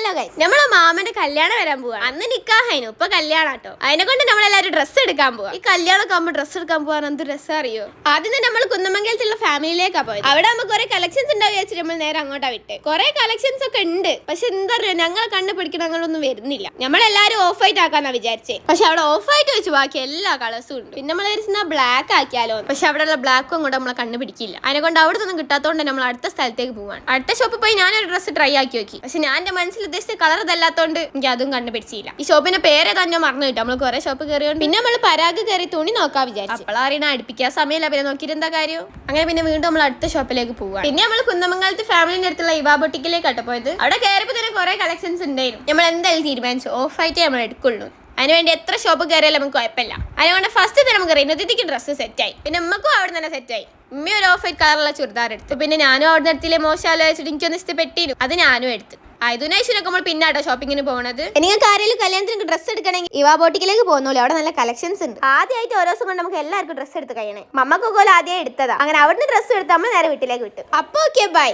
Hello guys, നമ്മളെ മാമന്റെ കല്യാണം വരാൻ പോവാ. അന്ന് നിക്കാഹായിരുന്നു, ഇപ്പൊ കല്യാണം കേട്ടോ. അതിനെ കൊണ്ട് നമ്മളെല്ലാരും ഡ്രസ്സ് എടുക്കാൻ പോവാ. ഈ കല്യാണം ആകുമ്പോൾ ഡ്രസ്സ് എടുക്കാൻ പോവാൻ എന്ത് രസം അറിയോ. ആദ്യം തന്നെ നമ്മൾ കുന്നമംഗലത്തുള്ള ഫാമിലിയിലേക്കാ പോയത്. അവിടെ നമുക്ക് കുറെ കളക്ഷൻസ് ഉണ്ടാവും വിചാരിച്ചിട്ട് നമ്മൾ നേരെ അങ്ങോട്ടാ വിട്ട്. കുറെ കളക്ഷൻസ് ഒക്കെ ഉണ്ട്, പക്ഷെ എന്താ പറയുക, ഞങ്ങളെ കണ്ണ് പിടിക്കണങ്ങളൊന്നും വരുന്നില്ല. നമ്മളെല്ലാരും ഓഫ് വൈറ്റ് ആക്കാന്നാ വിചാരിച്ചേ. പക്ഷെ അവിടെ ഓഫ് വൈറ്റ് വെച്ച് ബാക്കി എല്ലാ കളേഴ്സും ഉണ്ട്. പിന്നെ നമ്മൾ ബ്ലാക്ക് ആക്കിയാലോ, പക്ഷെ അവിടെയുള്ള ബ്ലാക്കും കൂടെ നമ്മളെ കണ്ണ് പിടിക്കില്ല. അതിനെ കൊണ്ട് അവിടെ ഒന്നും കിട്ടാത്തതുകൊണ്ട് നമ്മൾ അടുത്ത സ്ഥലത്തേക്ക് പോവാണ്. അടുത്ത ഷോപ്പിൽ പോയി ഞാനൊരു ഡ്രസ്സ് ട്രൈ ആക്കി നോക്കി. പക്ഷെ ഞാൻ എന്റെ മനസ്സിൽ ഉദ്ദേശിച്ച കളർ ഇതല്ലാത്തോണ്ട് എനിക്ക് അതും കണ്ടുപിടിച്ചില്ല. ഈ ഷോപ്പിന്റെ പേര് തന്നെ മറന്നു കിട്ടും. നമ്മൾ കുറെ ഷോപ്പ് കയറിയോണ്ട് പിന്നെ നമ്മൾ പരാഗ് കയറി തുണി നോക്കാൻ വിചാരിച്ചു. അപ്പോഴറിയണ അടുപ്പിക്കാൻ സമയമില്ല, പിന്നെ നോക്കിയിട്ട് എന്താ കാര്യം. അങ്ങനെ പിന്നെ വീണ്ടും നമ്മൾ അടുത്ത ഷോപ്പിലേക്ക് പോവാ. പിന്നെ നമ്മൾ കുന്നമംഗലത്ത് ഫാമിലിന്റെ അടുത്തുള്ള ഇവാ ബൊട്ടിക്കിലേക്കാട്ടോ പോയത്. അവിടെ കയറിയപ്പോൾ തന്നെ കുറെ കളക്ഷൻസ് ഉണ്ടായിരുന്നു. നമ്മൾ എന്തായാലും തീരുമാനിച്ചു ഓഫ് ആയിട്ട് നമ്മൾ എടുക്കുള്ളൂ. അതിനുവേണ്ടി എത്ര ഷോപ്പ് കയറിയാലും നമുക്ക് കുഴപ്പമില്ല. അതുകൊണ്ട് ഫസ്റ്റ് തന്നെ നമുക്ക് റിനദിക്ക് ഡ്രസ്സ് സെറ്റായി. പിന്നെ ഉമ്മക്കും അവിടെ തന്നെ സെറ്റായി. ഉമ്മ ഒരു ഓഫ് വൈറ്റ് കളറുള്ള ചുരിദാർ എടുത്തു. പിന്നെ ഞാനും അവിടെ എടുത്തില്ലേ മോശമല്ലോ വെച്ചിട്ട് എനിക്കൊന്ന് ഇഷ്ടപ്പെട്ടിരുന്നു, അത് ഞാനും എടുത്തു. ഇതിനേശനൊക്കെ നമ്മൾ പിന്നാട്ടോ ഷോപ്പിങ്ങിന് പോകുന്നത്. നിങ്ങൾക്ക് ആരെങ്കിലും കല്യാണത്തിന് ഡ്രസ്സ് എടുക്കണമെങ്കിൽ ഇവാ ബോട്ടിക്കിലേക്ക് പോകുന്നല്ലോ, അവിടെ നല്ല കളക്ഷൻസ് ഉണ്ട്. ആദ്യമായിട്ട് ഓരോ ദിവസം കൊണ്ട് നമുക്ക് എല്ലാവർക്കും ഡ്രസ്സ് എടുത്ത് കഴിയണേ. മമ്മക്കൊക്കെ ആദ്യം എടുത്തതാ. അങ്ങനെ അവിടുന്ന് ഡ്രസ്സ് എടുത്ത് നമ്മൾ നേരെ വീട്ടിലേക്ക് വിട്ടു. അപ്പൊ ഓക്കെ ബൈ.